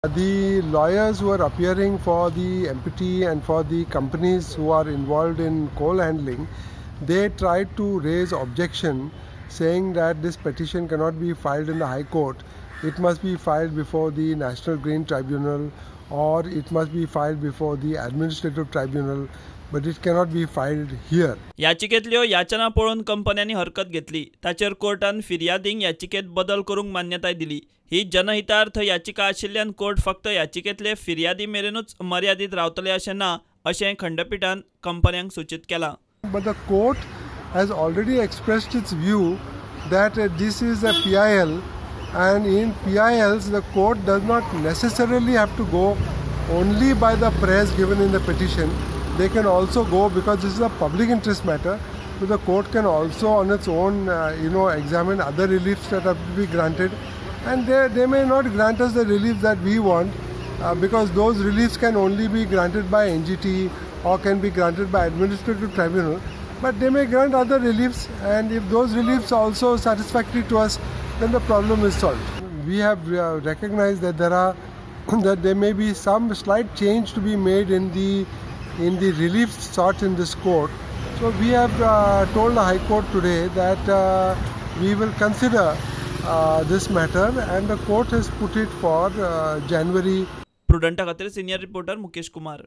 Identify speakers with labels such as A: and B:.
A: The lawyers who are appearing for the MPT and for the companies who are involved in coal handling, they tried to raise objection saying that this petition cannot be filed in the High Court. It must be filed before the National Green Tribunal or it must be filed before the Administrative Tribunal, but it cannot be filed here.
B: याचिकेतल्यो याचना पळोवन कंपन्यांनी हरकत घेतली. ताचेर कोर्टान फिर्यादींक याचिकेत बदल करूंक मान्यताय दिली. ही जनहितार्थ याचिका आशिल्ल्यान कोर्ट फक्त याचिकेतले फिर्यादी मेरेनूच मर्यादित रावतले अशें ना अशें खंडपीठान कंपन्यांक सूचित केलां.
A: But the court has already expressed its view that this is a PIL, and in PILs the court does not necessarily have to go only by the press given in the petition. They can also go, because this is a public interest matter, so the court can also on its own examine other reliefs that have to be granted, and they may not grant us the relief that we want, because those reliefs can only be granted by NGT or can be granted by Administrative Tribunal, but they may grant other reliefs, and if those reliefs are also satisfactory to us, then the problem is solved. We have recognized that there may be some slight change to be made in the relief sought in this court. So we have told the High Court today that we will consider this matter, and the court has put it for January.
B: प्रुडंटा खातीर senior reporter Mukesh Kumar.